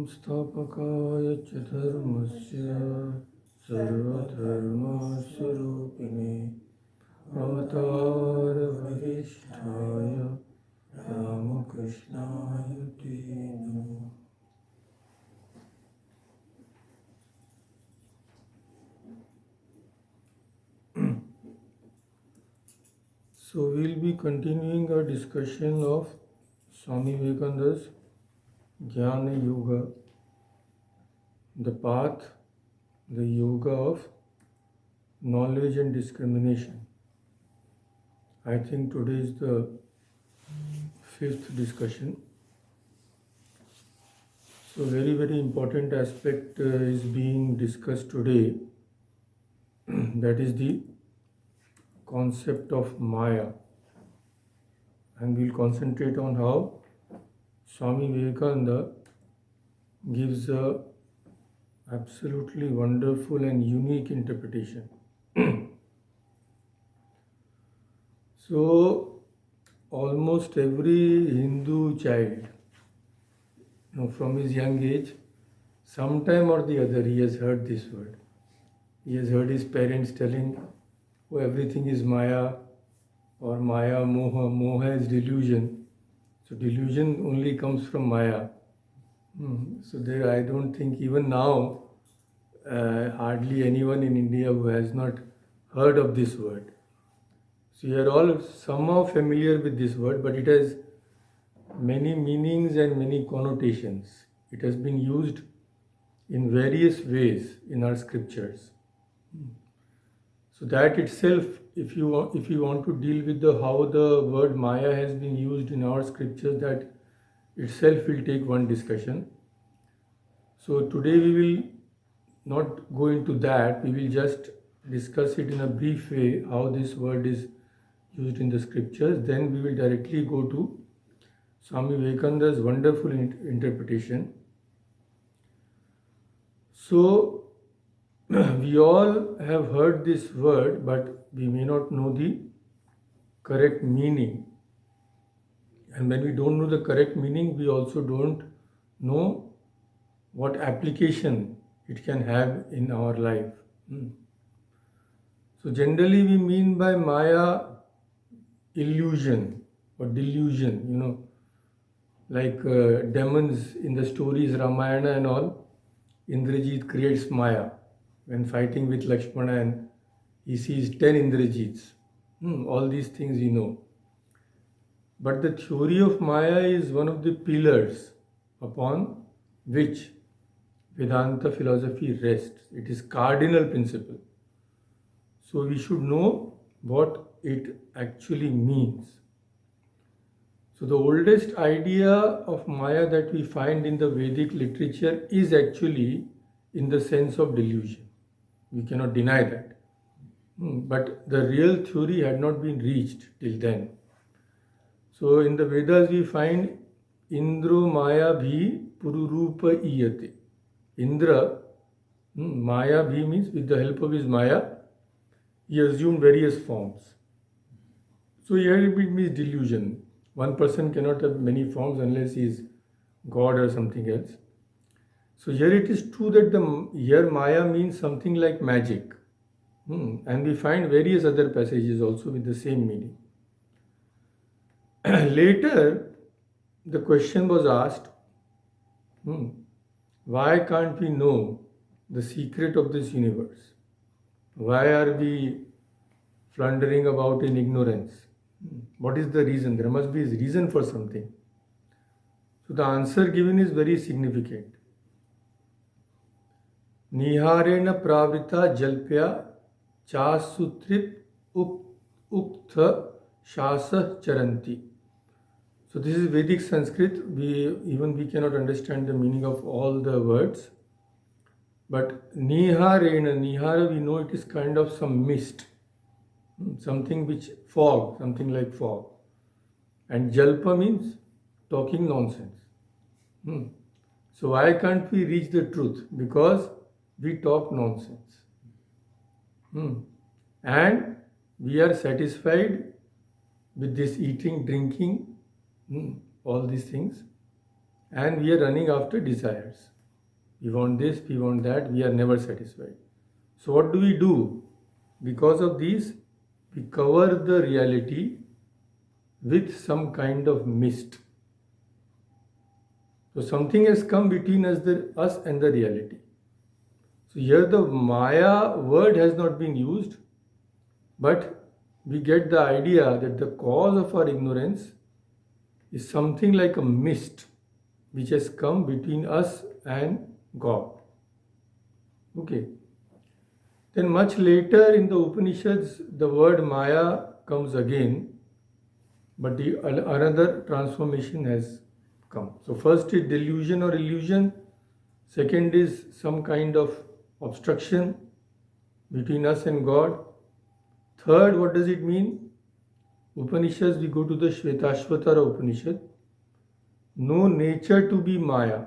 संस्थापकाय च धर्मस्य सर्वधर्मस्वरूपिणे अवतारवरिष्ठाय रामकृष्णाय ते नमः. So we'll be continuing our discussion of Swami Vivekananda's Jnana Yoga, the path, the yoga of knowledge and discrimination. I think today is the fifth discussion. So very, very important aspect is being discussed today. That is the concept of Maya. And we'll concentrate on how Swami Vivekananda gives a absolutely wonderful and unique interpretation. So, almost every Hindu child, from his young age, sometime or the other, he has heard this word. He has heard his parents telling, oh, everything is Maya, or Maya, Moha. Moha is delusion. So delusion only comes from Maya. So there, I don't think even now, hardly anyone in India who has not heard of this word. So you are all somehow familiar with this word, but it has many meanings and many connotations. It has been used in various ways in our scriptures. So that itself, if you want to deal with how the word Maya has been used in our scriptures, that itself will take one discussion. So today we will not go into that. We will just discuss it in a brief way, how this word is used in the scriptures. Then we will directly go to Swami Vivekananda's wonderful interpretation. So we all have heard this word, but we may not know the correct meaning. And when we don't know the correct meaning, we also don't know what application it can have in our life. So generally we mean by Maya illusion or delusion, like demons in the stories Ramayana and all. Indrajit creates Maya when fighting with Lakshmana and he sees 10 Indrajits. All these things we know. But the theory of Maya is one of the pillars upon which Vedanta philosophy rests. It is cardinal principle. So we should know what it actually means. So the oldest idea of Maya that we find in the Vedic literature is actually in the sense of delusion. We cannot deny that. But the real theory had not been reached till then. So in the Vedas we find Indro Maya Bhi Pururupa Iyate. Indra, Maya Bhi means with the help of his Maya, he assumed various forms. So here it means delusion. One person cannot have many forms unless he is God or something else. So here it is true that here Maya means something like magic. And we find various other passages also with the same meaning. Later, the question was asked, why can't we know the secret of this universe? Why are we floundering about in ignorance? What is the reason? There must be a reason for something. So the answer given is very significant. Niharena pravrita jalpya chasutrip uktha shasa charanti. So this is Vedic Sanskrit. We cannot understand the meaning of all the words. But Nihara we know it is kind of some mist. Something like fog. And Jalpa means talking nonsense. So why can't we reach the truth? Because we talk nonsense. And we are satisfied with this eating, drinking, all these things. and we are running after desires. We want this, we want that, we are never satisfied. So, what do we do? Because of these, we cover the reality with some kind of mist. So, something has come between us and the reality. So, here the Maya word has not been used, but we get the idea that the cause of our ignorance is something like a mist which has come between us and God. Okay. Then much later in the Upanishads, the word Maya comes again, but another transformation has come. So first is delusion or illusion. Second is some kind of obstruction between us and God. Third, what does it mean? Upanishads, we go to the Shvetashvatara Upanishad. Know nature to be Maya.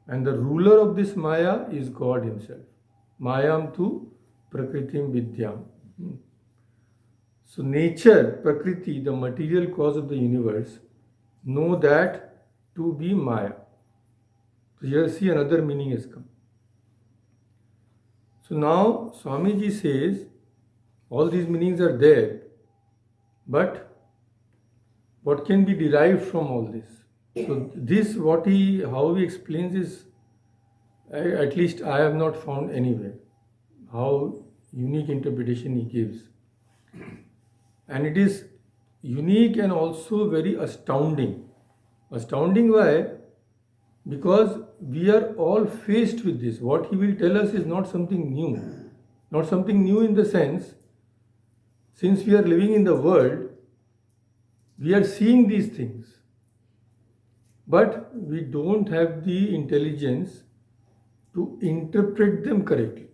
And the ruler of this Maya is God Himself. Mayam tu prakritim vidyam. So nature, Prakriti, the material cause of the universe, know that to be Maya. So here see another meaning has come. So now Swamiji says all these meanings are there, but what can be derived from all this? So this how he explains is, at least I have not found anywhere how unique interpretation he gives. And it is unique and also very astounding. Astounding why? Because we are all faced with this. What he will tell us is not something new. Not something new in the sense, since we are living in the world, we are seeing these things. But we don't have the intelligence to interpret them correctly.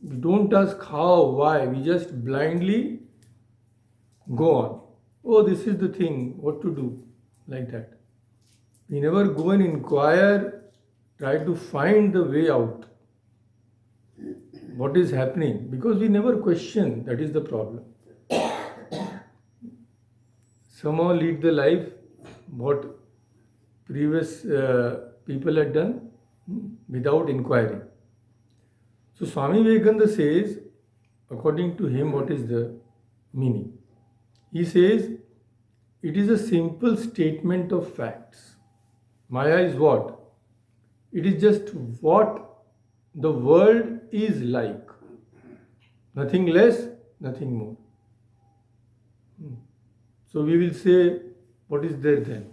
We don't ask how, why, we just blindly go on. Oh, this is the thing, what to do, like that. We never go and inquire, try to find the way out. What is happening? Because we never question, that is the problem. Somehow lead the life what previous people had done without inquiring. So Swami Vivekananda says, according to him, what is the meaning? He says, it is a simple statement of facts. Maya is what? It is just what the world is like. Nothing less, nothing more. So we will say, what is there then?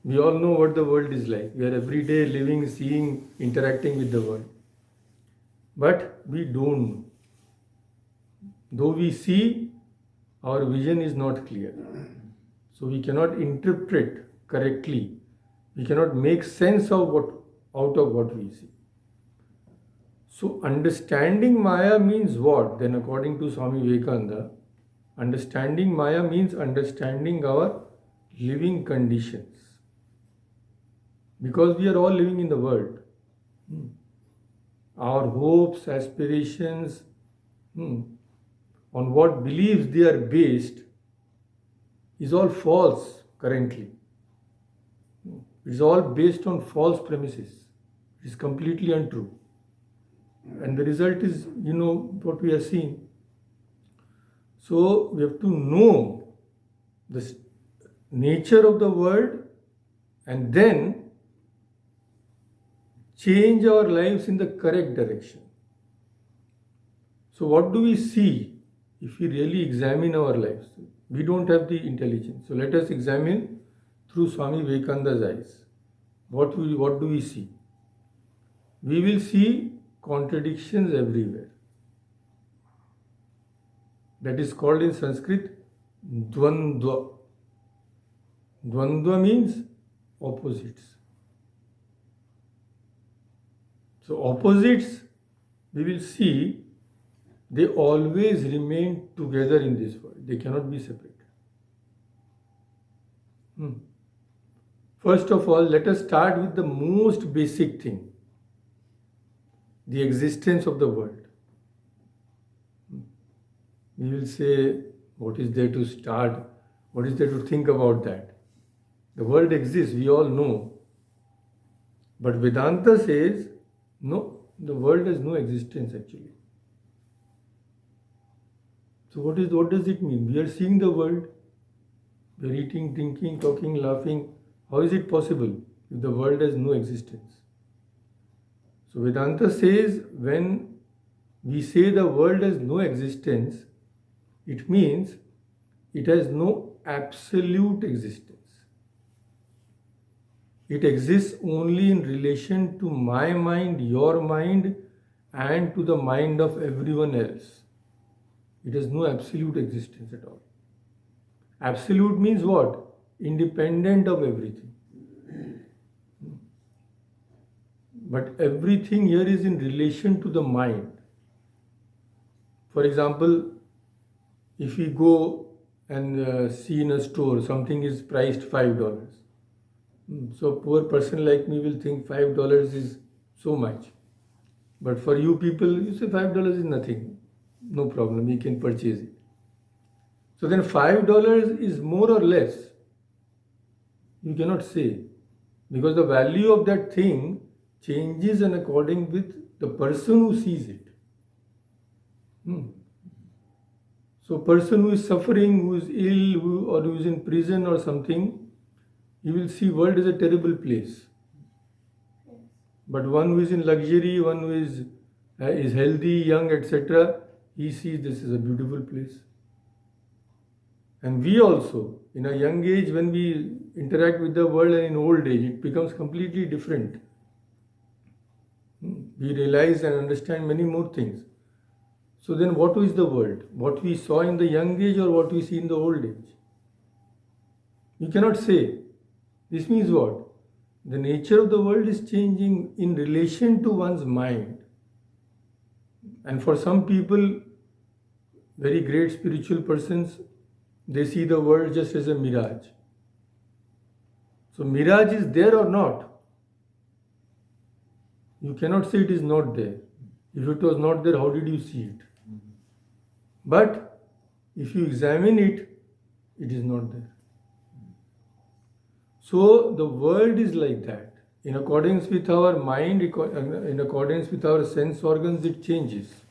We all know what the world is like. We are every day living, seeing, interacting with the world. But we don't know. Though we see, our vision is not clear. So we cannot interpret correctly. We cannot make sense of out of what we see. So understanding Maya means what? Then according to Swami Vivekananda, understanding Maya means understanding our living conditions. Because we are all living in the world. Our hopes, aspirations, on what beliefs they are based is all false currently. It's all based on false premises. It's completely untrue. And the result is, what we are seeing. So we have to know the nature of the world and then change our lives in the correct direction. So what do we see if we really examine our lives? We don't have the intelligence. So let us examine through Swami Vivekananda's eyes. What do we see? We will see contradictions everywhere. That is called in Sanskrit Dvandva. Dvandva means opposites. So opposites, we will see, they always remain together in this world. They cannot be separated. First of all, let us start with the most basic thing, the existence of the world. We will say, what is there to start? What is there to think about that? The world exists, we all know. But Vedanta says, no, the world has no existence actually. So what does it mean? We are seeing the world, we are eating, drinking, talking, laughing. How is it possible if the world has no existence? So Vedanta says when we say the world has no existence, it means it has no absolute existence. It exists only in relation to my mind, your mind, and to the mind of everyone else. It has no absolute existence at all. Absolute means what? Independent of everything. But everything here is in relation to the mind. For example, if we go and see in a store something is priced $5. So poor person like me will think $5 is so much. But for you people, you say $5 is nothing. No problem, you can purchase it. So then $5 is more or less. You cannot say. Because the value of that thing changes in according with the person who sees it. So person who is suffering, who is ill, or who is in prison or something, he will see world as a terrible place. But one who is in luxury, one who is healthy, young, etc., he sees this as a beautiful place. And we also, in a young age, when we interact with the world, and in old age, it becomes completely different. We realize and understand many more things. So then what is the world? What we saw in the young age or what we see in the old age? You cannot say. This means what? The nature of the world is changing in relation to one's mind. And for some people, very great spiritual persons, they see the world just as a mirage. So mirage is there or not? You cannot say it is not there. If it was not there, how did you see it? But if you examine it, it is not there. So the world is like that. In accordance with our mind, in accordance with our sense organs, it changes.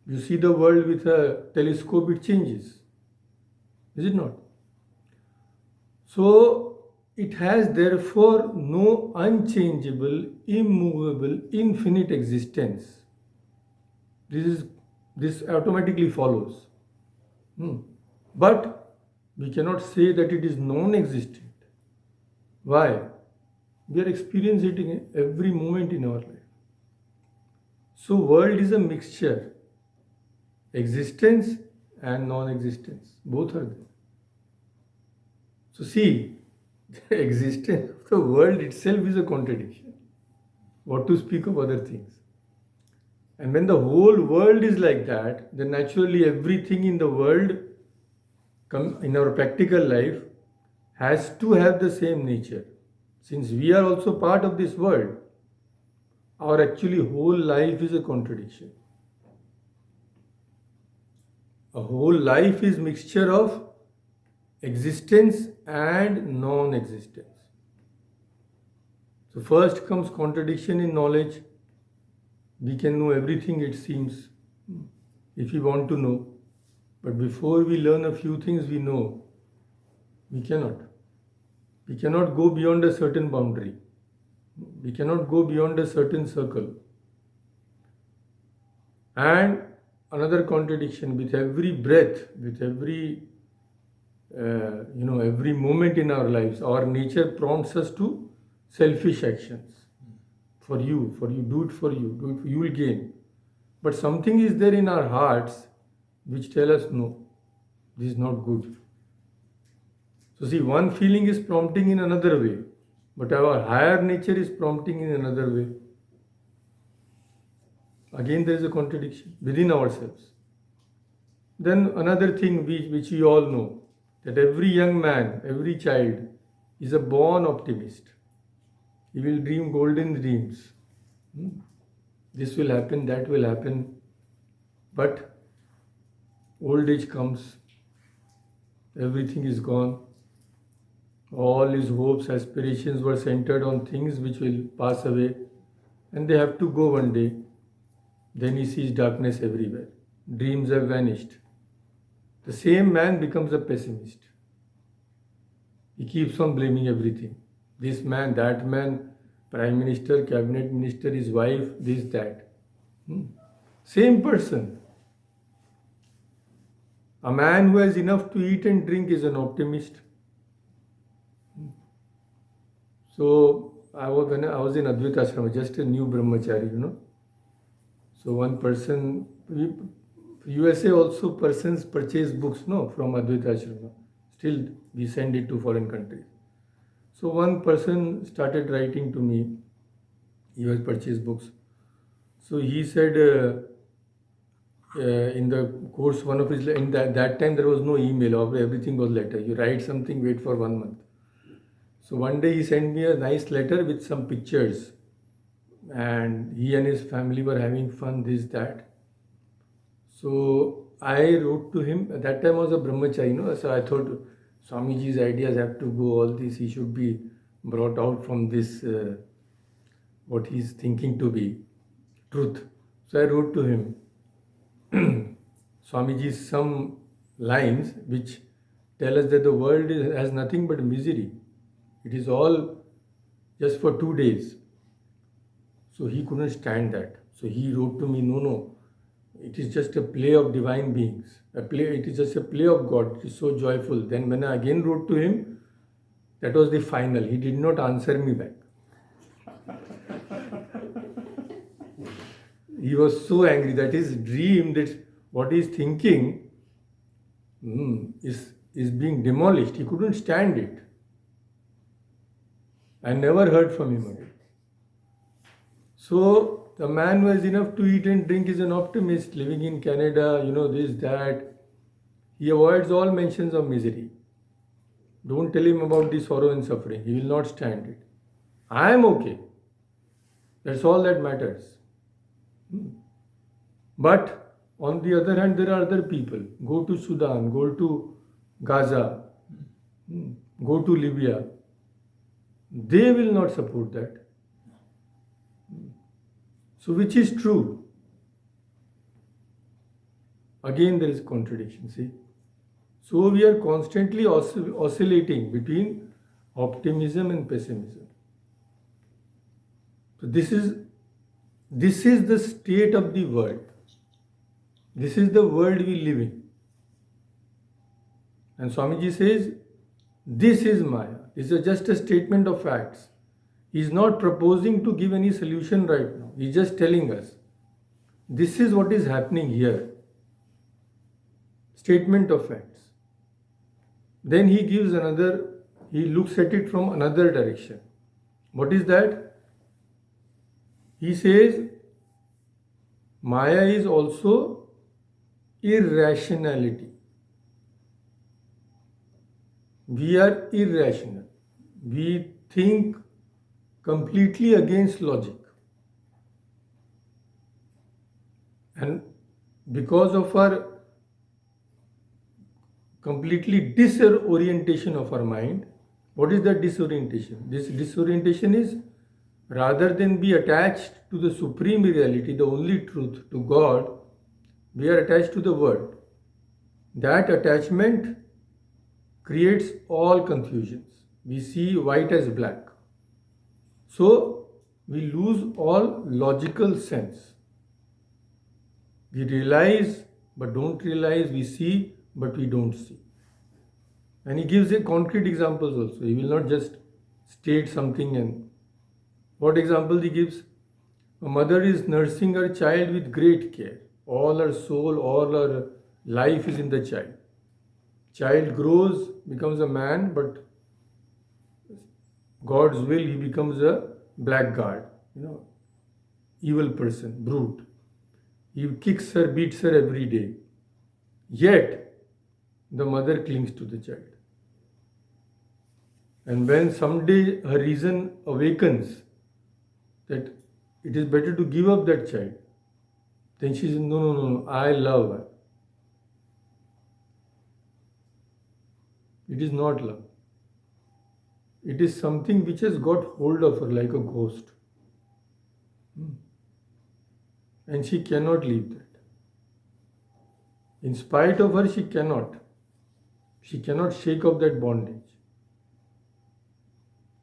You see the world with a telescope, it changes. Is it not? So it has therefore no unchangeable, immovable, infinite existence. This automatically follows. But we cannot say that it is non-existent. Why? We are experiencing it every moment in our life. So world is a mixture. Existence and non-existence. Both are there. So see, the existence of the world itself is a contradiction. What to speak of other things? And when the whole world is like that, then naturally everything in the world, in our practical life, has to have the same nature. Since we are also part of this world, our actually whole life is a contradiction. A whole life is mixture of existence and non-existence. So first comes contradiction in knowledge. We can know everything, it seems, if we want to know. But before we learn a few things we know, we cannot. We cannot go beyond a certain boundary. We cannot go beyond a certain circle. And another contradiction, with every breath, with every every moment in our lives, our nature prompts us to selfish actions. For you, do it for you, you will gain. But something is there in our hearts which tell us, no, this is not good. So see, one feeling is prompting in another way, but our higher nature is prompting in another way. Again, there is a contradiction within ourselves. Then another thing which we all know, that every young man, every child is a born optimist. He will dream golden dreams. This will happen, that will happen. But old age comes, everything is gone. All his hopes, aspirations were centered on things which will pass away and they have to go one day. Then he sees darkness everywhere. Dreams have vanished. The same man becomes a pessimist. He keeps on blaming everything. This man, that man, prime minister, cabinet minister, his wife, this, that. Hmm. Same person. A man who has enough to eat and drink is an optimist. So when I was in Advaita Ashrama, just a new brahmachari. So one person, USA also persons purchase books, no, from Advaita Ashrama. Still, we send it to foreign countries. So one person started writing to me. He has purchased books. So he said, in the course, one of his in that time there was no email, or everything was letter. You write something, wait for 1 month. So one day he sent me a nice letter with some pictures, and he and his family were having fun, this, that. So I wrote to him. At that time I was a brahmachari, so I thought Swamiji's ideas have to go, all this, he should be brought out from this, what he's thinking to be truth. So I wrote to him, Swamiji's some lines which tell us that the world has nothing but misery. It is all just for 2 days. So he couldn't stand that. So he wrote to me, no, it is just a play of divine beings. It is just a play of God. It is so joyful. Then when I again wrote to him, that was the final. He did not answer me back. He was so angry that his dream, that what he is thinking, is being demolished. He couldn't stand it. I never heard from him again. So the man who has enough to eat and drink is an optimist, living in Canada, this, that. He avoids all mentions of misery. Don't tell him about the sorrow and suffering. He will not stand it. I am okay. That's all that matters. But on the other hand, there are other people. Go to Sudan, go to Gaza, go to Libya. They will not support that. So which is true? Again, there is contradiction, see. So we are constantly oscillating between optimism and pessimism. So this is the state of the world. This is the world we live in. And Swamiji says, this is Maya. This is just a statement of facts. He is not proposing to give any solution right now. He is just telling us, this is what is happening here. Statement of facts. Then he gives he looks at it from another direction. What is that? He says, Maya is also irrationality. We are irrational. We think completely against logic. And because of our completely disorientation of our mind, what is that disorientation? This disorientation is, rather than be attached to the supreme reality, the only truth, to God, we are attached to the world. That attachment creates all confusions. We see white as black. So we lose all logical sense. We realize but don't realize, we see but we don't see. And he gives a concrete examples also. He will not just state something. And what example he gives? A mother is nursing her child with great care. All her soul, all her life is in the child. Child grows, becomes a man, but God's will, he becomes a blackguard, evil person, brute. He kicks her, beats her every day. Yet, the mother clings to the child. And when someday her reason awakens that it is better to give up that child, then she says, no, I love her. It is not love. It is something which has got hold of her like a ghost. And she cannot leave that. In spite of her, she cannot. She cannot shake off that bondage.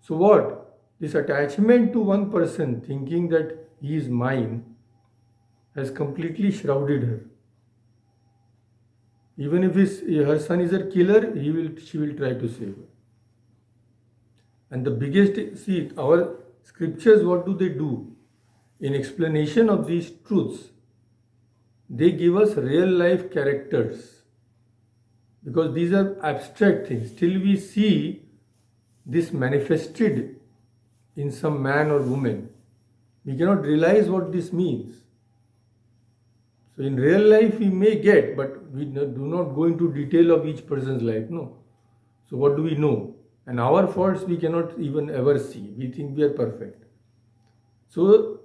So what? This attachment to one person, thinking that he is mine, has completely shrouded her. Even if her son is a killer, she will try to save her. And the biggest, see, our scriptures, what do they do? In explanation of these truths, they give us real life characters. Because these are abstract things. Till we see this manifested in some man or woman, we cannot realize what this means. So in real life we may get, but we do not go into detail of each person's life, no. So what do we know? And our faults we cannot even ever see. We think we are perfect. So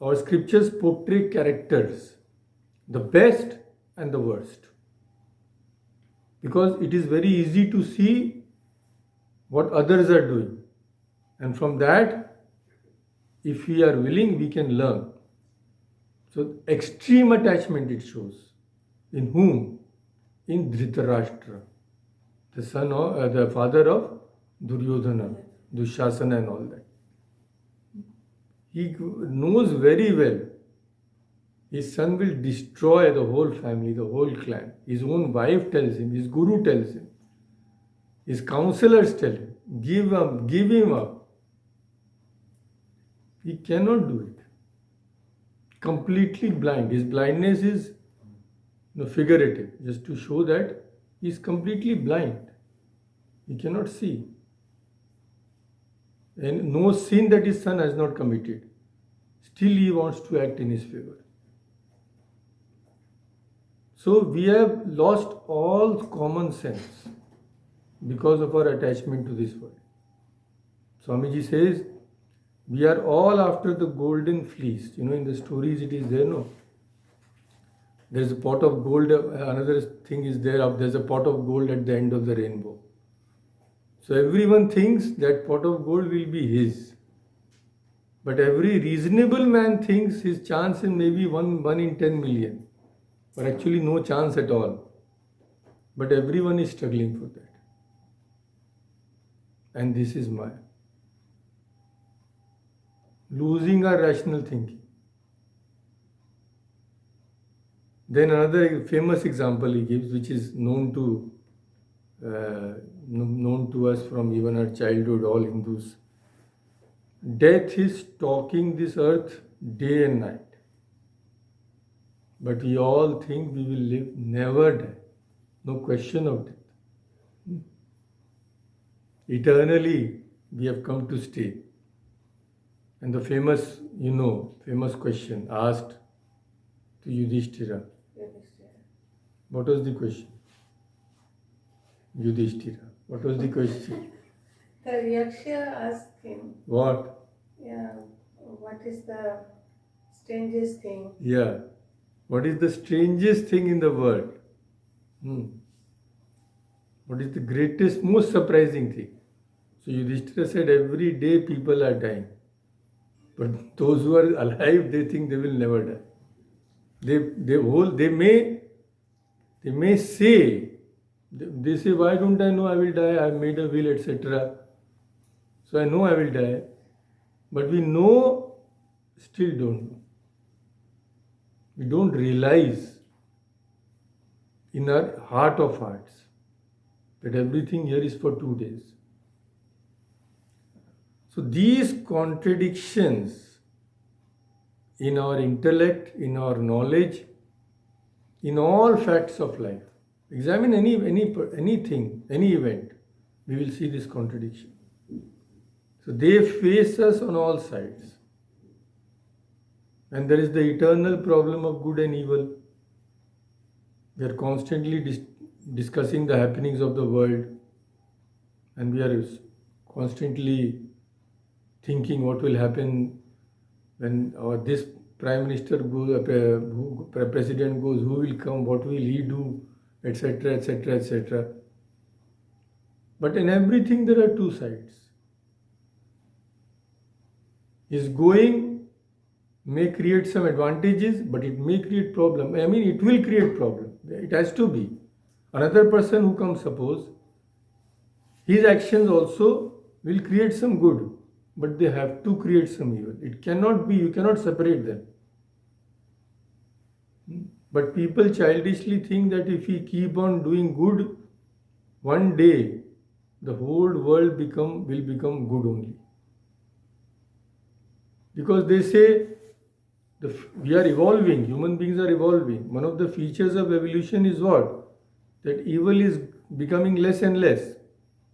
our scriptures portray characters, the best and the worst. Because it is very easy to see what others are doing. And from that, if we are willing, we can learn. So extreme attachment it shows. In whom? In Dhritarashtra, the father of Duryodhana, Dushasana and all that. He knows very well his son will destroy the whole family, the whole clan. His own wife tells him, his guru tells him, his counselors tell him, give him up. He cannot do it. Completely blind. His blindness is figurative, just to show that he is completely blind. He cannot see. And no sin that his son has not committed. Still he wants to act in his favor. So we have lost all common sense because of our attachment to this world. Swamiji says, we are all after the golden fleece. In the stories it is there, no? There's a pot of gold, another thing is there's a pot of gold at the end of the rainbow. So everyone thinks that pot of gold will be his. But every reasonable man thinks his chance is maybe 1 in 10 million. Or actually no chance at all. But everyone is struggling for that. And this is Maya. Losing our rational thinking. Then another famous example he gives, which is known to us from even our childhood, all Hindus. Death is stalking this earth day and night. But we all think we will live, never die. No question of death. Eternally, we have come to stay. And the famous question asked to Yudhishthira. What was the question? Yudhishthira. What was the question? The Yaksha asked him. What? Yeah. What is the strangest thing? Yeah. What is the strangest thing in the world? What is the greatest, most surprising thing? So Yudhishthira said, every day people are dying. But those who are alive, they think they will never die. They may say, they say, why don't I know I will die? I have made a will, etc. So I know I will die. But we know, still don't know. We don't realize in our heart of hearts that everything here is for 2 days. So these contradictions in our intellect, in our knowledge, in all facts of life, examine anything, any event, we will see this contradiction. So they face us on all sides. And there is the eternal problem of good and evil. We are constantly discussing the happenings of the world, and we are constantly thinking what will happen when this prime minister goes, president goes, who will come, what will he do, etc., etc., etc. But in everything there are two sides. His going may create some advantages, but it may create problem. I mean, it will create problem. It has to be. Another person who comes, suppose, his actions also will create some good, but they have to create some evil. It cannot be, you cannot separate them. But people childishly think that if we keep on doing good, one day the whole world will become good only. Because they say we are evolving, human beings are evolving. One of the features of evolution is what? That evil is becoming less and less.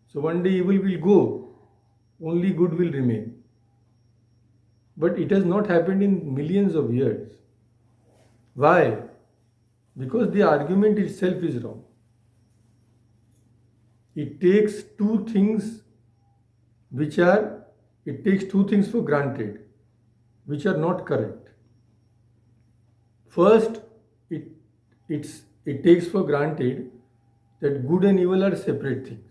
So one day evil will go, only good will remain. But it has not happened in millions of years. Why? Because the argument itself is wrong. It takes two things for granted, which are not correct. First, it takes for granted that good and evil are separate things.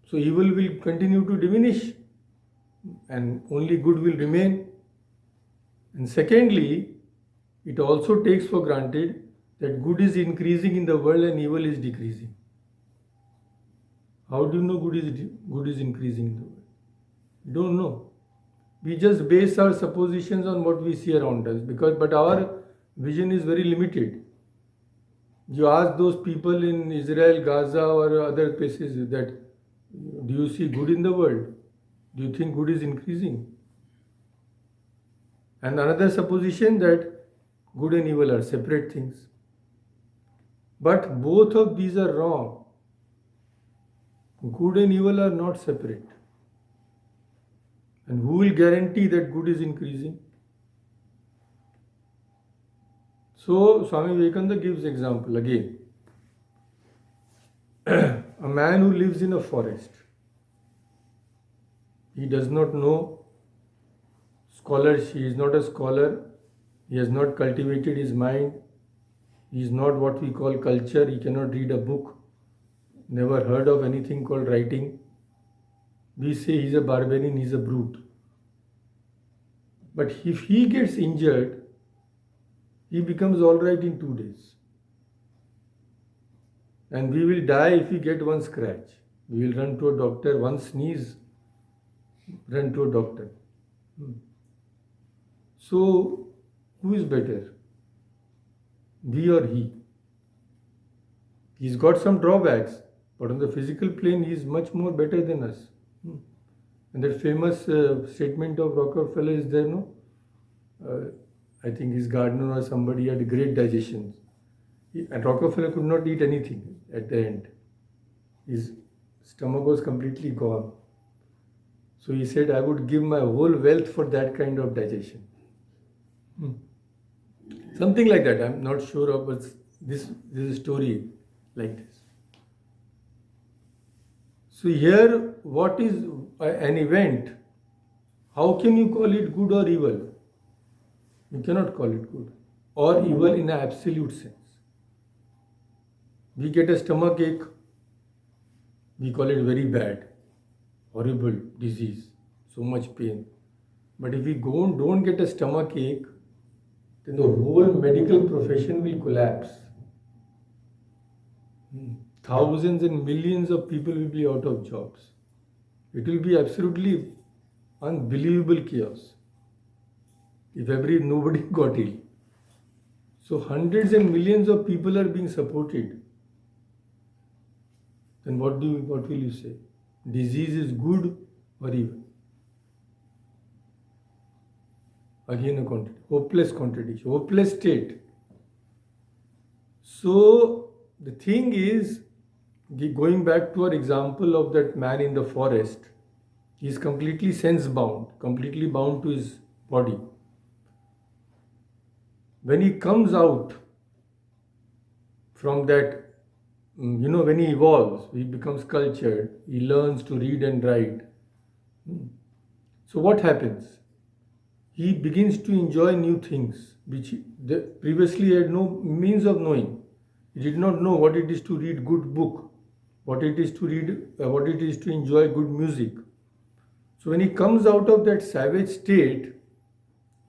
So evil will continue to diminish and only good will remain. And secondly, it also takes for granted that good is increasing in the world and evil is decreasing. How do you know good is increasing in the world? We don't know. We just base our suppositions on what we see around us, but our vision is very limited. You ask those people in Israel, Gaza, or other places that, do you see good in the world? Do you think good is increasing? And another supposition that good and evil are separate things. But both of these are wrong. Good and evil are not separate. And who will guarantee that good is increasing? So Swami Vivekananda gives example again. A man who lives in a forest. He does not know scholarship. He is not a scholar. He has not cultivated his mind. He is not what we call culture. He cannot read a book. Never heard of anything called writing. We say he's a barbarian, he's a brute. But if he gets injured, he becomes all right in 2 days. And we will die if we get one scratch. We will run to a doctor, one sneeze, run to a doctor. So, who is better? We or he? He's got some drawbacks, but on the physical plane, he is much more better than us. And that famous statement of Rockefeller is there, no? I think his gardener or somebody had great digestion. And Rockefeller could not eat anything at the end. His stomach was completely gone. So he said, I would give my whole wealth for that kind of digestion. Something like that. I'm not sure of, but this is a story like this. So here, what is an event? How can you call it good or evil? You cannot call it good or evil in an absolute sense. We get a stomach ache, we call it very bad, horrible disease, so much pain. But if we don't get a stomach ache, then the whole medical profession will collapse. Thousands and millions of people will be out of jobs. It will be absolutely unbelievable chaos if nobody got ill. So hundreds and millions of people are being supported. Then what will you say? Disease is good or evil? Again a contradiction, hopeless state. So the thing is, going back to our example of that man in the forest, he is completely sense bound, completely bound to his body. When he comes out from that, when he evolves, he becomes cultured, he learns to read and write. So what happens? He begins to enjoy new things, which previously he had no means of knowing. He did not know what it is to read good book, what it is to enjoy good music. So when he comes out of that savage state,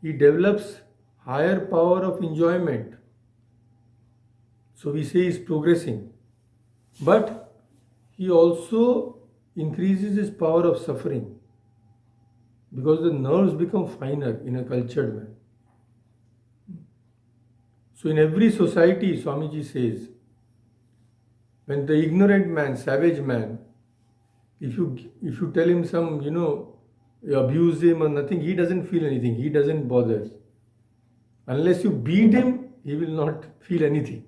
he develops higher power of enjoyment. So we say he's progressing. But he also increases his power of suffering because the nerves become finer in a cultured man. So in every society, Swamiji says, when the ignorant man, savage man, if you tell him some, you abuse him or nothing, he doesn't feel anything, he doesn't bother. Unless you beat him, he will not feel anything.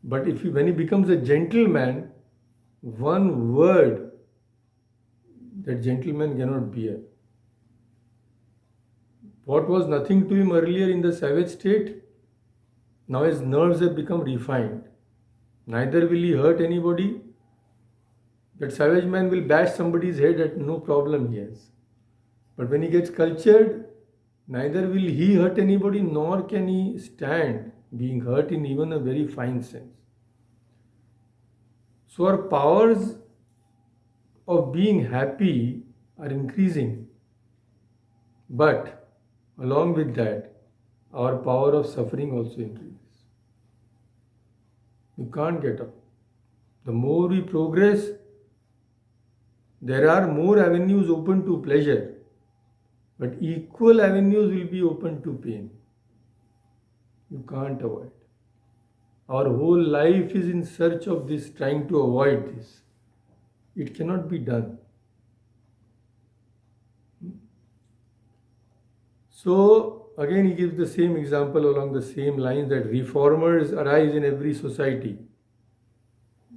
But when he becomes a gentleman, one word that gentleman cannot bear. What was nothing to him earlier in the savage state, now his nerves have become refined. Neither will he hurt anybody. That savage man will bash somebody's head at no problem he has. But when he gets cultured, neither will he hurt anybody, nor can he stand being hurt in even a very fine sense. So our powers of being happy are increasing. But along with that, our power of suffering also increases. You can't get up. The more we progress, there are more avenues open to pleasure, but equal avenues will be open to pain. You can't avoid. Our whole life is in search of this, trying to avoid this. It cannot be done. So, again, he gives the same example along the same lines that reformers arise in every society.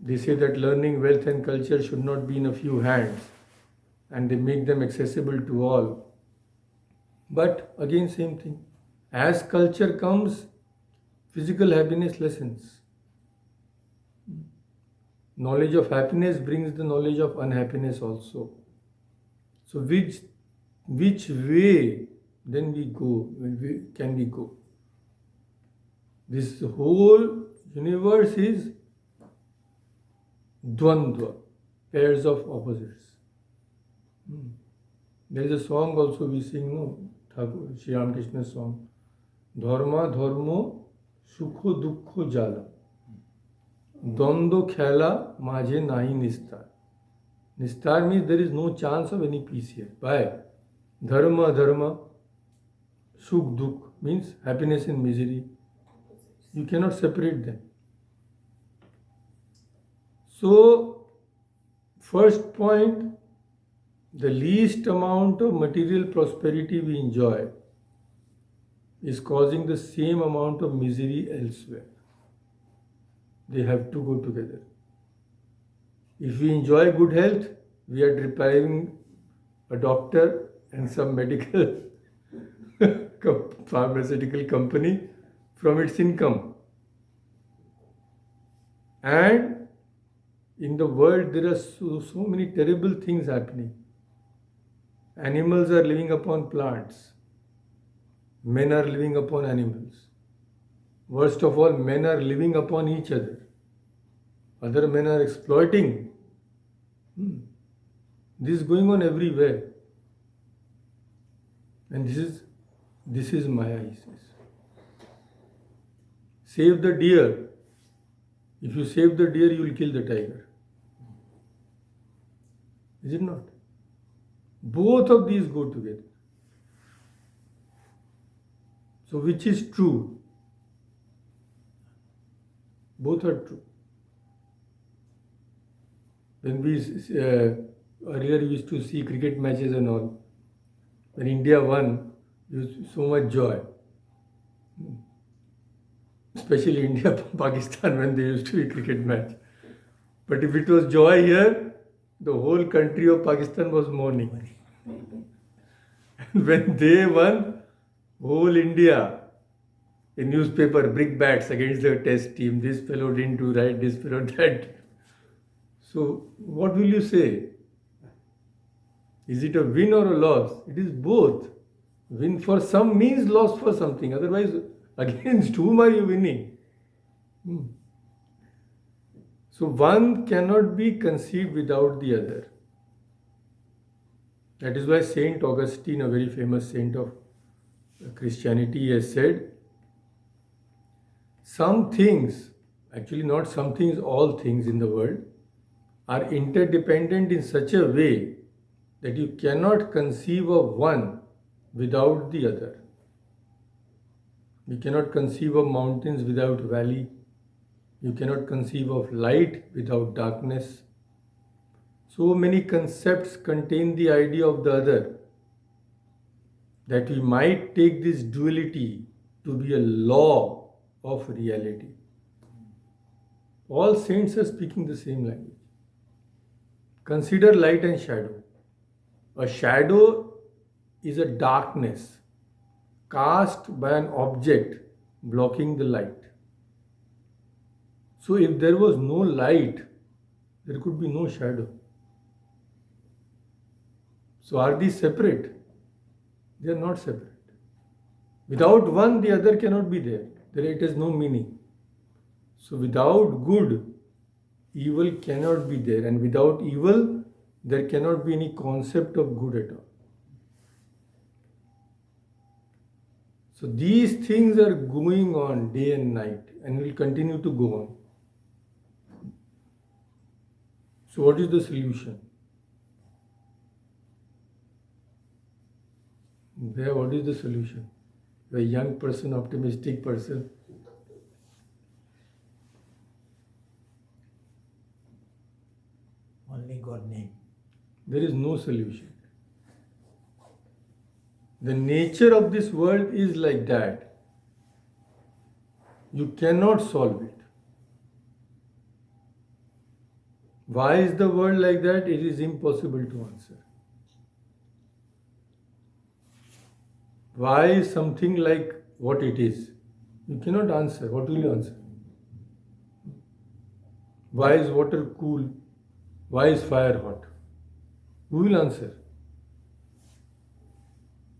They say that learning, wealth, and culture should not be in a few hands, and they make them accessible to all. But again, same thing. As culture comes, physical happiness lessens. Knowledge of happiness brings the knowledge of unhappiness also. So which way then can we go? This whole universe is dvandva, pairs of opposites. There is a song also we sing, no? Thakur, Sri Ramakrishna's song. Dharma dharmo sukho dukkho jala. Dvandva khela majhe nahi nistar. Nistar means there is no chance of any peace here. Why? Dharma, sukh, dukh means happiness and misery. You cannot separate them. So, first point, the least amount of material prosperity we enjoy is causing the same amount of misery elsewhere. They have to go together. If we enjoy good health, we are depriving a doctor and some medical pharmaceutical company from its income. And in the world, there are so many terrible things happening. Animals are living upon plants. Men are living upon animals. Worst of all, men are living upon each other. Other men are exploiting. This is going on everywhere. And this is Maya, he says. Save the deer. If you save the deer, you will kill the tiger. Is it not? Both of these go together. So which is true? Both are true. When we earlier we used to see cricket matches and all, when India won, there was so much joy. Especially India, Pakistan, when there used to be cricket match. But if it was joy here, the whole country of Pakistan was mourning. And when they won, whole India, a newspaper, brickbats against the test team. This fellow didn't do right, this fellow that. So, what will you say? Is it a win or a loss? It is both. Win for some means loss for something. Otherwise, against whom are you winning? So, one cannot be conceived without the other. That is why Saint Augustine, a very famous saint of Christianity, has said, some things, actually not some things, all things in the world, are interdependent in such a way that you cannot conceive of one without the other. You cannot conceive of mountains without valley. You cannot conceive of light without darkness. So many concepts contain the idea of the other that we might take this duality to be a law of reality. All saints are speaking the same language. Consider light and shadow. A shadow is a darkness cast by an object blocking the light. So if there was no light, there could be no shadow. So are these separate? They are not separate. Without one, the other cannot be there. There it has no meaning. So without good, evil cannot be there. And without evil, there cannot be any concept of good at all. So these things are going on day and night and will continue to go on. So what is the solution? Where, what is the solution? You're a young person, optimistic person. Only God name. There is no solution. The nature of this world is like that. You cannot solve it. Why is the world like that? It is impossible to answer. Why is something like what it is? You cannot answer. What will you answer? Why is water cool? Why is fire hot? Who will answer?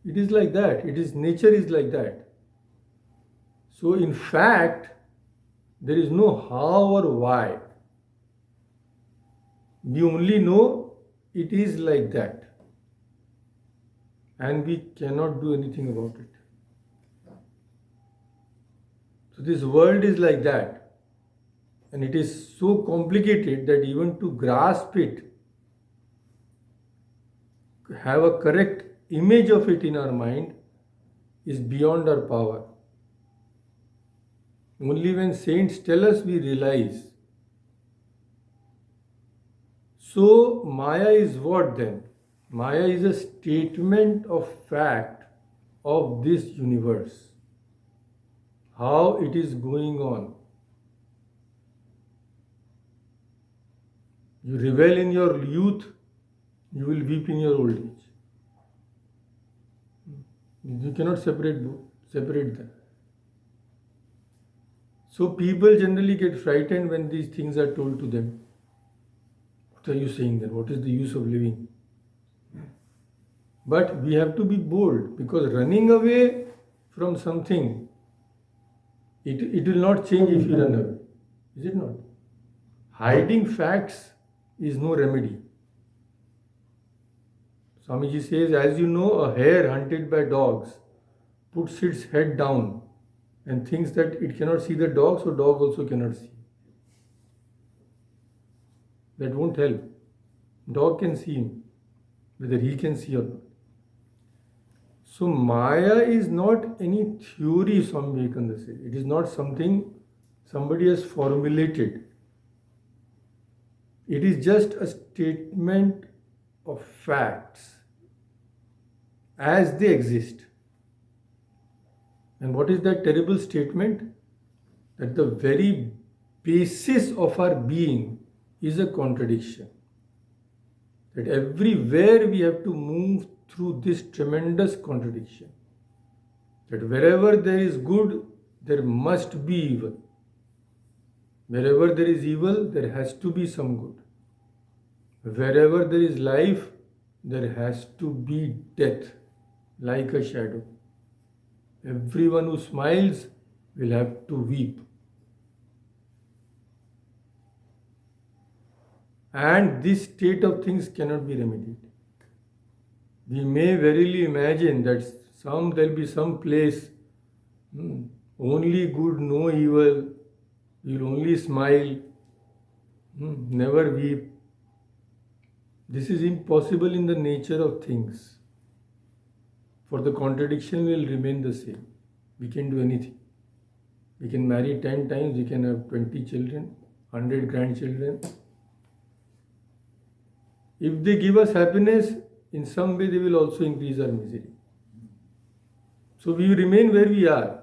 It is like that. It is, nature is like that. So in fact, there is no how or why. We only know it is like that. And we cannot do anything about it. So this world is like that. And it is so complicated that even to grasp it, have a correct image of it in our mind, is beyond our power. Only when saints tell us we realize. So Maya is what then? Maya is a statement of fact of this universe. How it is going on. You revel in your youth, you will weep in your old age. You cannot separate them. So people generally get frightened when these things are told to them. What are you saying then? What is the use of living? But we have to be bold, because running away from something, it will not change if you run away. Is it not? Hiding facts is no remedy. Swamiji says, as you know, a hare hunted by dogs puts its head down and thinks that it cannot see the dog, so dog also cannot see. That won't help. Dog can see him, whether he can see or not. So Maya is not any theory, Swami Vivekananda says. It is not something somebody has formulated. It is just a statement of facts as they exist. And what is that terrible statement? That the very basis of our being is a contradiction. That everywhere we have to move through this tremendous contradiction. That wherever there is good, there must be evil. Wherever there is evil, there has to be some good. Wherever there is life, there has to be death, like a shadow. Everyone who smiles will have to weep. And this state of things cannot be remedied. We may verily imagine that there'll be some place, only good, no evil, you'll only smile, never weep. This is impossible in the nature of things. For the contradiction will remain the same. We can do anything. We can marry 10 times, we can have 20 children, 100 grandchildren. If they give us happiness, in some way they will also increase our misery. So we remain where we are.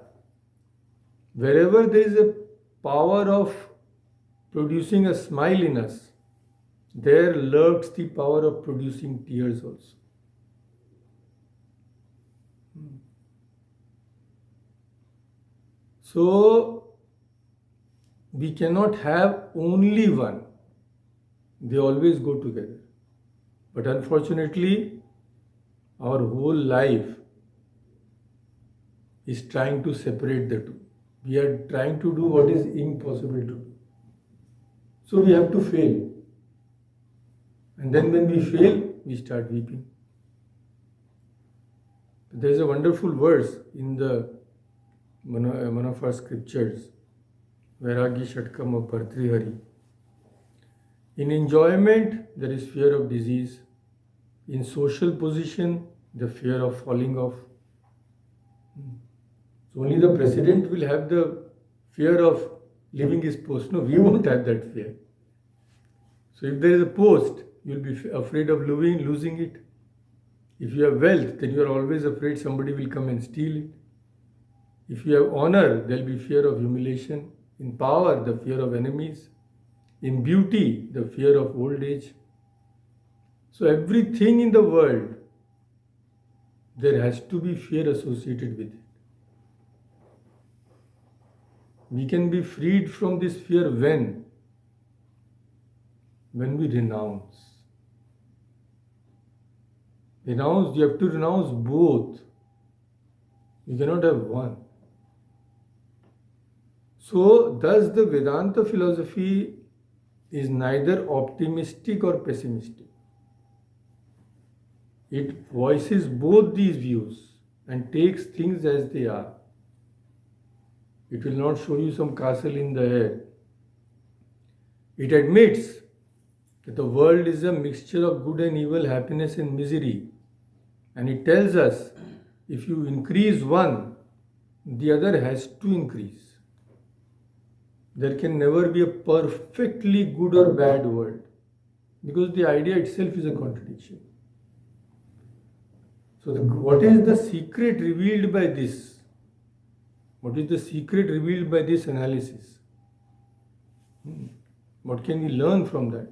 Wherever there is a power of producing a smile in us, there lurks the power of producing tears also. So we cannot have only one. They always go together. But unfortunately, our whole life is trying to separate the two. We are trying to do what is impossible to do. So we have to fail. And then when we fail, we start weeping. There is a wonderful verse in the one of our scriptures, Vairagya Shatkam of Bhartrihari. In enjoyment, there is fear of disease. In social position, the fear of falling off. So only the president will have the fear of leaving his post. No, we won't have that fear. So if there is a post, you'll be afraid of losing it. If you have wealth, then you are always afraid somebody will come and steal it. If you have honor, there will be fear of humiliation. In power, the fear of enemies. In beauty, the fear of old age. So everything in the world, there has to be fear associated with it. We can be freed from this fear when we renounce. You have to renounce both. You cannot have one. So, thus the Vedanta philosophy is neither optimistic or pessimistic. It voices both these views and takes things as they are. It will not show you some castle in the air. It admits that the world is a mixture of good and evil, happiness and misery. And it tells us, if you increase one, the other has to increase. There can never be a perfectly good or bad world, because the idea itself is a contradiction. So what is the secret revealed by this? What is the secret revealed by this analysis? What can we learn from that?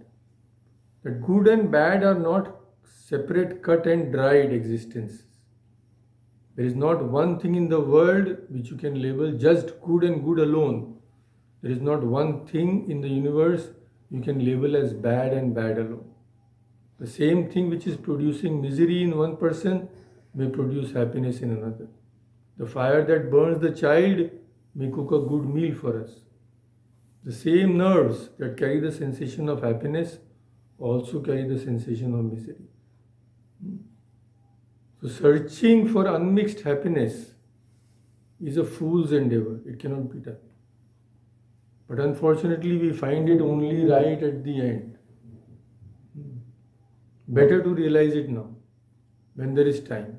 That good and bad are not separate cut and dried existences. There is not one thing in the world which you can label just good and good alone. There is not one thing in the universe you can label as bad and bad alone. The same thing which is producing misery in one person may produce happiness in another. The fire that burns the child may cook a good meal for us. The same nerves that carry the sensation of happiness also carry the sensation of misery. So searching for unmixed happiness is a fool's endeavor. It cannot be done. But unfortunately, we find it only right at the end. Better to realize it now, when there is time.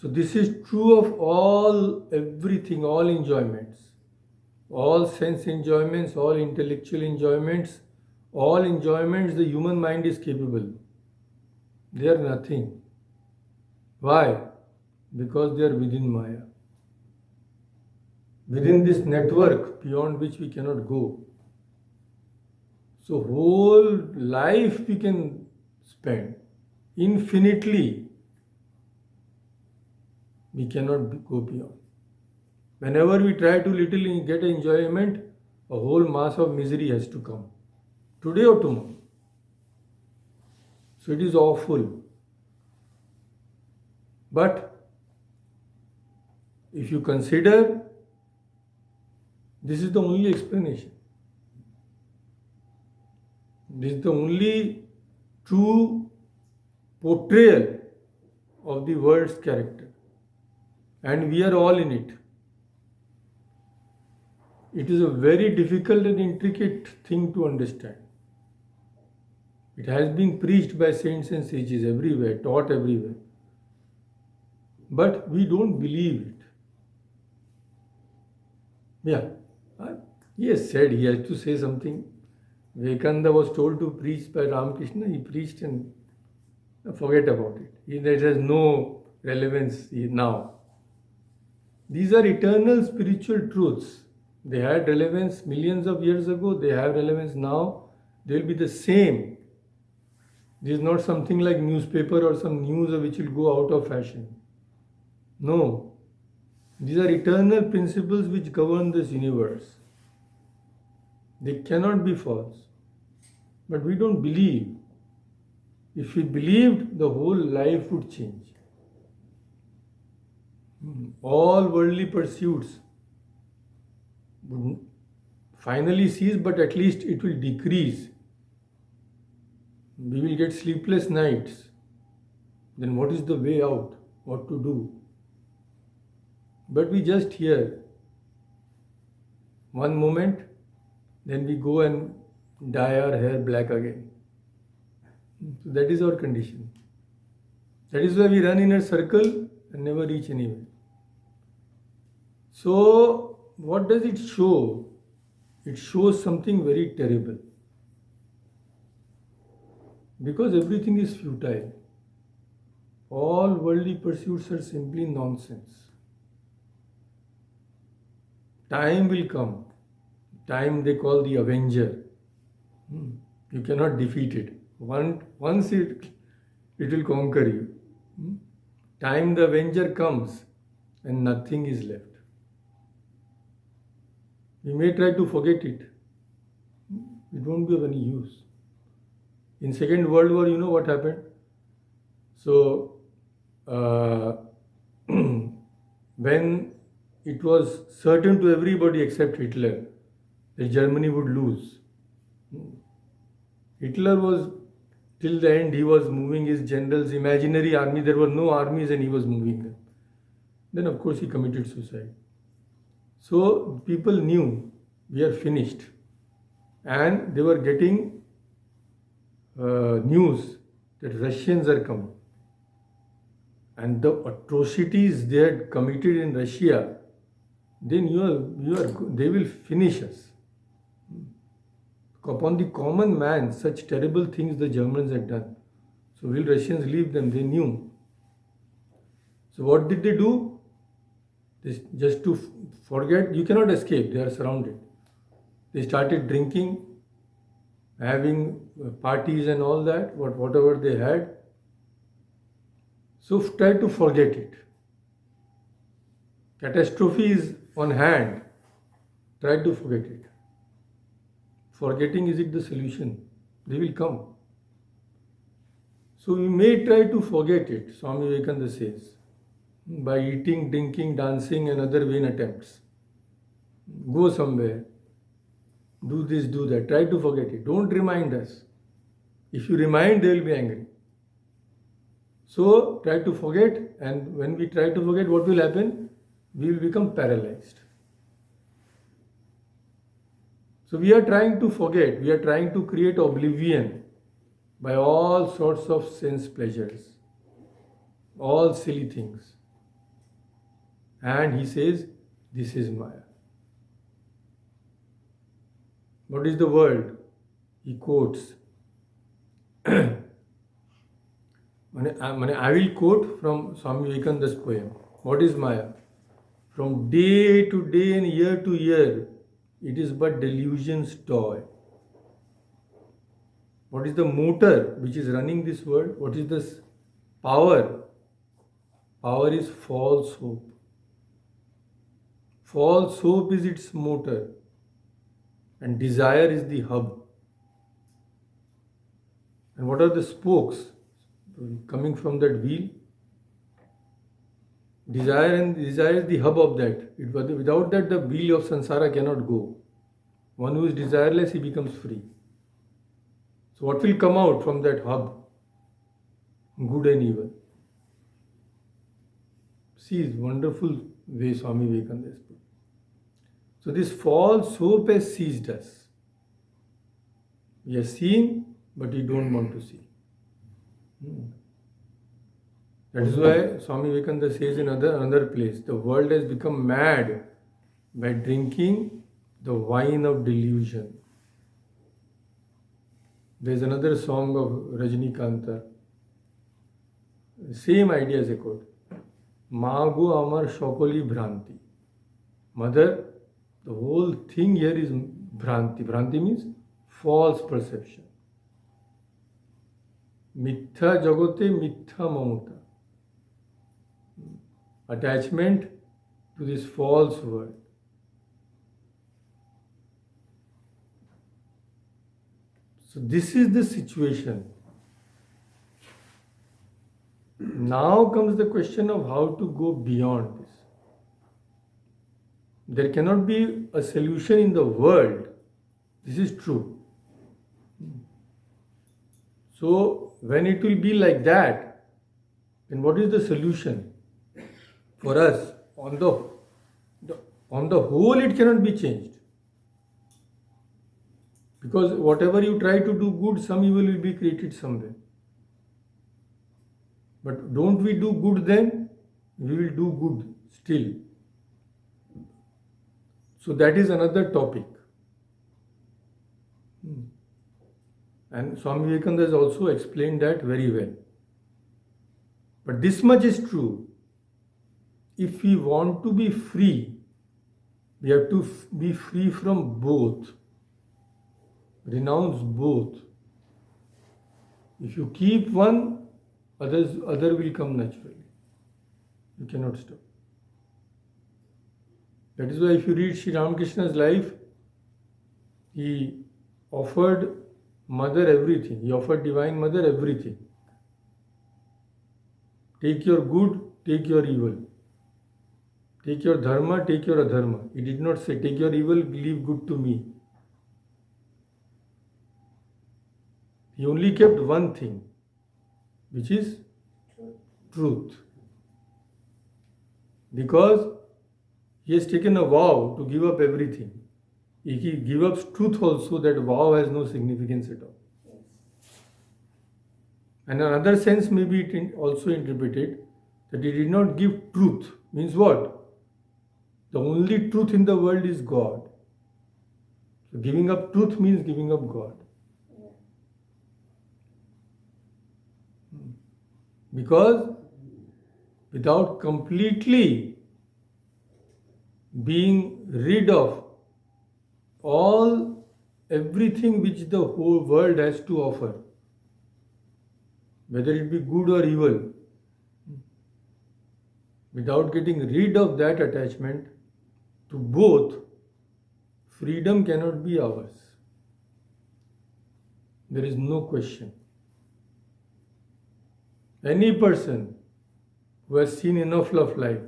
So this is true of everything, all enjoyments. All sense enjoyments, all intellectual enjoyments, all enjoyments the human mind is capable. They are nothing. Why? Because they are within Maya. Within this network beyond which we cannot go. So whole life we can spend infinitely. We cannot go beyond. Whenever we try to little get enjoyment, a whole mass of misery has to come. Today or tomorrow. So it is awful. But if you consider, this is the only explanation. This is the only true portrayal of the world's character. And we are all in it. It is a very difficult and intricate thing to understand. It has been preached by saints and sages everywhere, taught everywhere. But we don't believe it. Yeah, he has said, he has to say something. Vivekananda was told to preach by Ramakrishna, he preached and forget about it. It has no relevance now. These are eternal spiritual truths. They had relevance millions of years ago, they have relevance now, they will be the same. This is not something like newspaper or some news which will go out of fashion. No. These are eternal principles which govern this universe. They cannot be false. But we don't believe. If we believed, the whole life would change. All worldly pursuits would finally cease, but at least it will decrease. We will get sleepless nights. Then what is the way out? What to do? But we just hear one moment, then we go and dye our hair black again. So that is our condition. That is why we run in a circle and never reach anywhere. So, what does it show? It shows something very terrible. Because everything is futile. All worldly pursuits are simply nonsense. Time will come. Time they call the avenger. You cannot defeat it. Once it will conquer you. Time the avenger comes and nothing is left. We may try to forget it. It won't be of any use. In Second World War, you know what happened? So, when it was certain to everybody except Hitler that Germany would lose. Hitler was, till the end, he was moving his generals, imaginary army. There were no armies and he was moving them. Then, of course, he committed suicide. So, people knew we are finished. And they were getting news that Russians are coming. And the atrocities they had committed in Russia, then they will finish us. Upon the common man, such terrible things the Germans had done. So will Russians leave them? They knew. So what did they do? Just to forget, you cannot escape, they are surrounded. They started drinking, having parties and all that, whatever they had. So try to forget it. Catastrophe is on hand. Try to forget it. Forgetting, is it the solution? They will come. So we may try to forget it, Swami Vivekananda says, by eating, drinking, dancing and other vain attempts. Go somewhere. Do this, do that. Try to forget it. Don't remind us. If you remind, they will be angry. So try to forget, and when we try to forget, what will happen? We will become paralyzed. So we are trying to forget, we are trying to create oblivion by all sorts of sense pleasures, all silly things. And he says, this is Maya. What is the world? He quotes. I will quote from Swami Vivekananda's poem. What is Maya? From day to day and year to year, it is but delusion's toy. What is the motor which is running this world? What is this power? Power is false hope. False hope is its motor, and desire is the hub. And what are the spokes coming from that wheel? Desire is the hub of that. Without that, the wheel of samsara cannot go. One who is desireless, he becomes free. So what will come out from that hub? good and evil. See, it's wonderful way Swami Vivekananda has put. So this false hope has seized us. We are seeing, but we don't want to see. That is why Swami Vivekananda says in another place, the world has become mad by drinking the wine of delusion. There is another song of Rajnikanta, same idea as echoed. Mago Amar Shokoli Bhranti. Mother, the whole thing here is Bhranti. Bhranti means false perception. Mithya Jagote Mithya Mamata. Attachment to this false world. So this is the situation. Now comes the question of how to go beyond this. There cannot be a solution in the world. This is true. So when it will be like that, then what is the solution for us? On the whole, it cannot be changed. Because whatever you try to do good, some evil will be created somewhere. But don't we do good then? We will do good still. So that is another topic. And Swami Vivekananda has also explained that very well. But this much is true. If we want to be free, we have to be free from both. Renounce both. If you keep one, other will come naturally. You cannot stop. That is why if you read Sri Ramakrishna's life, he offered Mother everything. He offered Divine Mother everything. Take your good, take your evil. Take your dharma, take your adharma. He did not say, take your evil, leave good to me. He only kept one thing, which is truth. Because he has taken a vow to give up everything. If he gives up truth also, that vow has no significance at all. And another sense may be also interpreted that he did not give truth. Means what? The only truth in the world is God. So giving up truth means giving up God. Because without completely being rid of everything which the whole world has to offer, whether it be good or evil, without getting rid of that attachment to both, freedom cannot be ours. There is no question. Any person who has seen enough of life,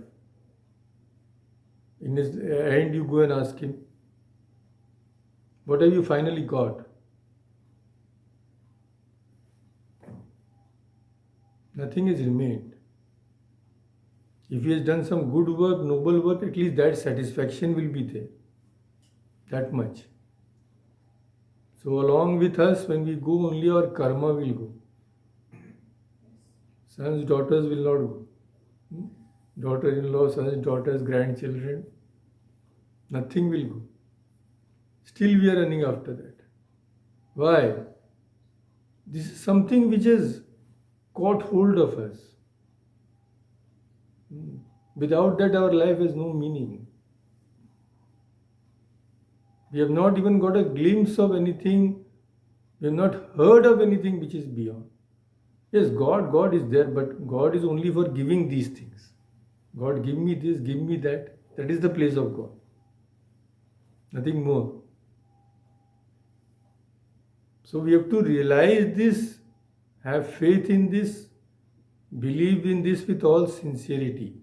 in his end you go and ask him, what have you finally got? Nothing has remained. If he has done some good work, noble work, at least that satisfaction will be there. That much. So along with us, when we go, only our karma will go. Sons, daughters will not go. Daughter-in-law, sons, daughters, grandchildren, nothing will go. Still we are running after that. Why? This is something which has caught hold of us. Without that, our life has no meaning. We have not even got a glimpse of anything. We have not heard of anything which is beyond. Yes, God is there, but God is only for giving these things. God, give me this, give me that. That is the place of God. Nothing more. So we have to realize this, have faith in this, believe in this with all sincerity.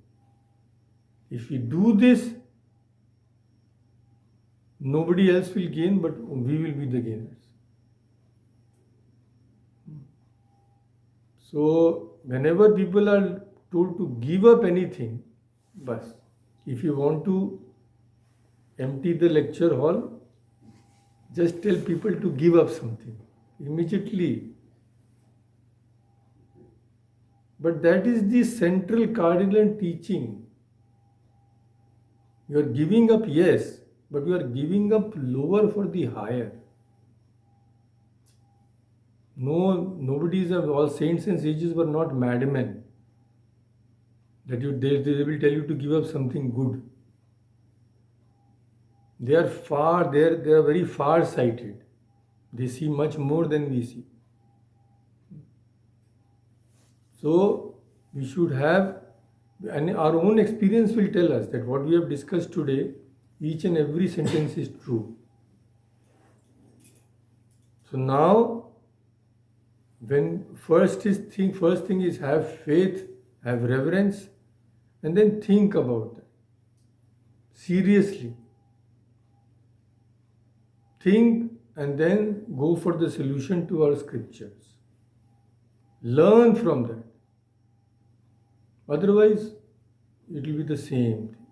If we do this, nobody else will gain, but we will be the gainers. So whenever people are told to give up anything, bas, if you want to empty the lecture hall, just tell people to give up something immediately. But that is the central cardinal teaching. You are giving up, yes, but you are giving up lower for the higher. No, nobody is, all saints and sages were not madmen. That they will tell you to give up something good. They are they are very far sighted. They see much more than we see. So we should have, and our own experience will tell us that what we have discussed today, each and every sentence is true. So now, when first thing is have faith, have reverence, and then think about that. Seriously. Think and then go for the solution to our scriptures. Learn from that. Otherwise, it will be the same thing.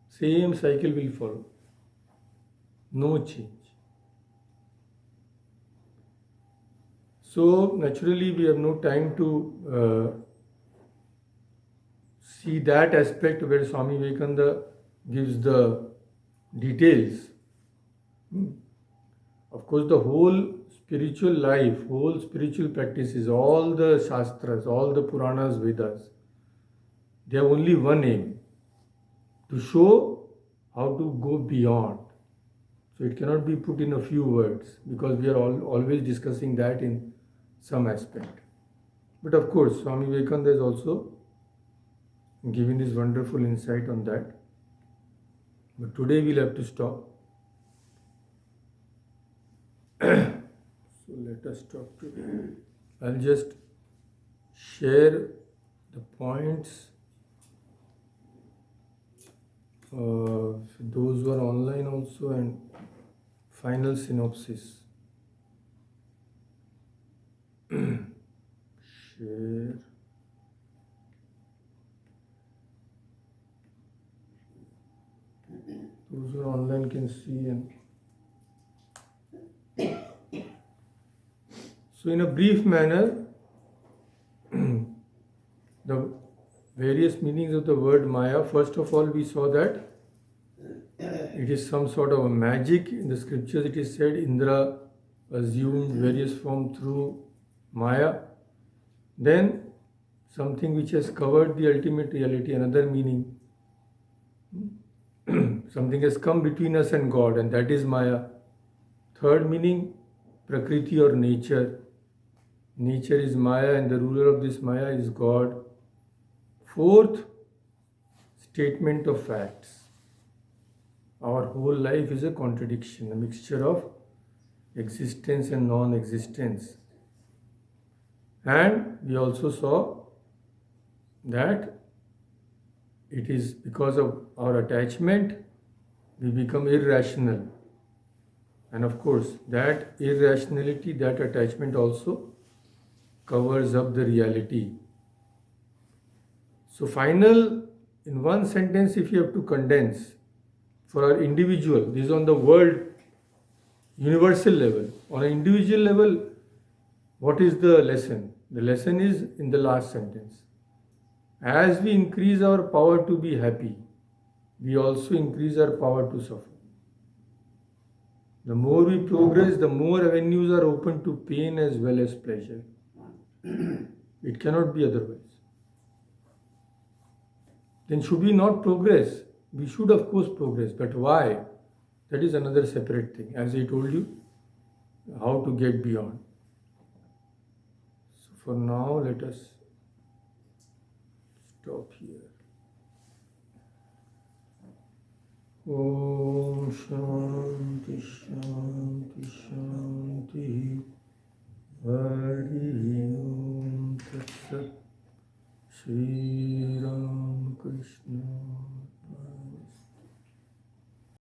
Same cycle will follow. No change. So, naturally, we have no time to see that aspect where Swami Vivekananda gives the details. Of course, the whole spiritual life, whole spiritual practices, all the Shastras, all the Puranas, Vedas, they have only one aim, to show how to go beyond. So it cannot be put in a few words because we are always discussing that in some aspect. But of course, Swami Vivekananda has also given his wonderful insight on that. But today we'll have to stop. So let us stop today. I'll just share the points. Those who are online also, and final synopsis. Share. Those who are online can see. And so in a brief manner, the various meanings of the word Maya. First of all, we saw that it is some sort of a magic. In the scriptures it is said Indra assumed various form through Maya. Then something which has covered the ultimate reality, another meaning. Something has come between us and God, and that is Maya. Third meaning, Prakriti or nature. Nature is Maya and the ruler of this Maya is God. Fourth, statement of facts. Our whole life is a contradiction, a mixture of existence and non-existence. And we also saw that it is because of our attachment we become irrational. And of course, that irrationality, that attachment also covers up the reality. So final, in one sentence, if you have to condense, for our individual, this is on the world, universal level. On an individual level, what is the lesson? The lesson is in the last sentence. As we increase our power to be happy, we also increase our power to suffer. The more we progress, the more avenues are open to pain as well as pleasure. It cannot be otherwise. Then should we not progress? We should of course progress, but why? That is another separate thing. As I told you, how to get beyond. So for now, let us stop here. Om Shanti Shanti.